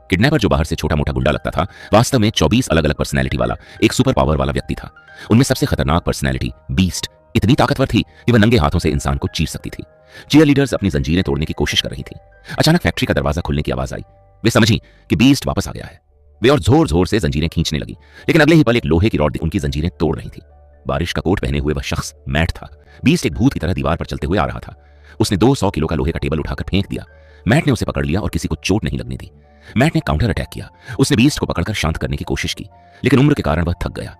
Kidnapper जो बाहर से छोटा मोटा गुंडा लगता था, वास्तव में 24 अलग अलग पर्सनैलिटी वाला एक सुपर पावर वाला व्यक्ति था। उनमें सबसे खतरनाक पर्सनैलिटी बीस्ट इतनी ताकतवर थी कि वह नंगे हाथों से इंसान को चीर सकती थी। चीयर लीडर्स अपनी जंजीरें तोड़ने की कोशिश कर रही थी। अचानक फैक्ट्री का दरवाजा खुलने की आवाज आई। वे समझी कि बीस्ट वापस आ गया है। वे और जोर जोर से जंजीरें खींचने लगी, लेकिन अगले ही पल एक लोहे की रॉड उनकी जंजीरें तोड़ रही थी। बारिश का कोट पहने हुए वह शख्स मैट था। बीस्ट एक भूत की तरह दीवार पर चलते हुए आ रहा था। उसने 200 किलो का लोहे का टेबल उठाकर फेंक दिया। मैट ने उसे पकड़ लिया और किसी को चोट नहीं लगने दी। मैट ने काउंटर अटैक किया। उसने बीस्ट को पकड़कर शांत करने की कोशिश की, लेकिन उम्र के कारण वह थक गया।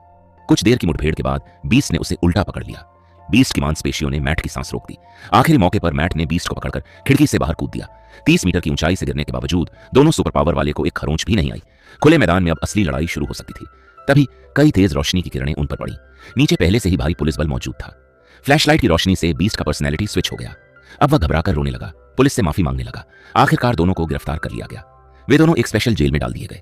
कुछ देर की मुठभेड़ के बाद बीस्ट ने उसे उल्टा पकड़ लिया। बीस्ट की मांसपेशियों ने मैट की सांस रोक दी। आखिरी मौके पर मैट ने बीस्ट को पकड़कर खिड़की से बाहर कूद दिया। 30 मीटर की ऊंचाई से गिरने के बावजूद दोनों सुपर पावर वाले को एक खरोंच भी नहीं आई। खुले मैदान में अब असली लड़ाई शुरू हो सकती थी। तभी कई तेज रोशनी की किरणें उन पर पड़ी। नीचे पहले से ही भारी पुलिस बल मौजूद था। फ्लैशलाइट की रोशनी से बीस्ट का पर्सनैलिटी स्विच हो गया। अब वह घबराकर रोने लगा, पुलिस से माफी मांगने लगा। आखिरकार दोनों को गिरफ्तार कर लिया गया। वे दोनों एक स्पेशल जेल में डाल दिए गए।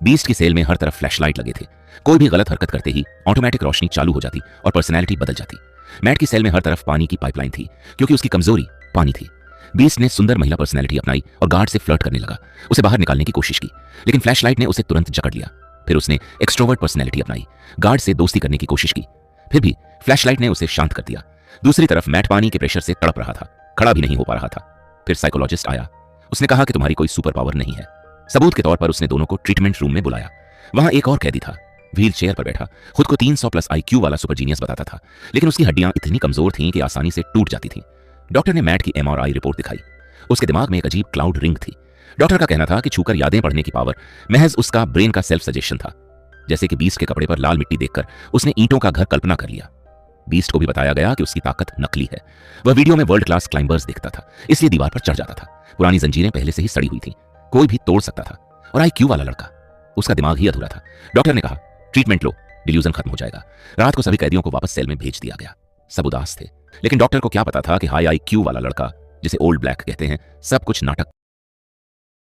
बीस्ट की सेल में हर तरफ फ्लैशलाइट लगे थे। कोई भी गलत हरकत करते ही ऑटोमेटिक रोशनी चालू हो जाती और पर्सनैलिटी बदल जाती। मैट की सेल में हर तरफ पानी की पाइपलाइन थी, क्योंकि उसकी कमजोरी पानी थी। बीस्ट ने सुंदर महिला पर्सनैलिटी अपनाई और गार्ड से फ्लर्ट करने लगा। उसे बाहर निकालने की कोशिश की, लेकिन फ्लैशलाइट ने उसे तुरंत जकड़ लिया। फिर उसने एक्सट्रोवर्ट पर्सनैलिटी अपनाई, गार्ड से दोस्ती करने की कोशिश की। फिर भी फ्लैशलाइट ने उसे शांत कर दिया। दूसरी तरफ मैट पानी के प्रेशर से तड़प रहा था, खड़ा भी नहीं हो पा रहा था। फिर साइकोलॉजिस्ट आया। उसने कहा कि तुम्हारी कोई सुपर पावर नहीं है। सबूत के तौर पर उसने दोनों को ट्रीटमेंट रूम में बुलाया। वहां एक और कैदी था, व्हील चेयर पर बैठा, खुद को 300+ IQ वाला सुपर जीनियस बताता था, लेकिन उसकी हड्डियां इतनी कमजोर थीं कि आसानी से टूट जाती थीं। डॉक्टर ने मैट की MRI रिपोर्ट दिखाई। उसके दिमाग में एक अजीब क्लाउड रिंग थी। डॉक्टर का कहना था कि छूकर यादें पढ़ने की पावर महज उसका ब्रेन का सेल्फ सजेशन था। जैसे कि बीस्ट के कपड़े पर लाल मिट्टी देखकर उसने ईंटों का घर कल्पना कर लिया। बीस्ट को भी बताया गया कि उसकी ताकत नकली है। वह वीडियो में वर्ल्ड क्लास क्लाइंबर्स देखता था, इसलिए दीवार पर चढ़ जाता था। पुरानी जंजीरें पहले से ही सड़ी हुई थीं, कोई भी तोड़ सकता था। और IQ वाला लड़का, उसका दिमाग ही अधूरा था। डॉक्टर ने कहा, ट्रीटमेंट लो, डिल्यूजन खत्म हो जाएगा। रात को सभी कैदियों को वापस सेल में भेज दिया गया। सब उदास थे, लेकिन डॉक्टर को क्या पता था कि हाई IQ वाला लड़का, जिसे ओल्ड ब्लैक कहते हैं, सब कुछ नाटक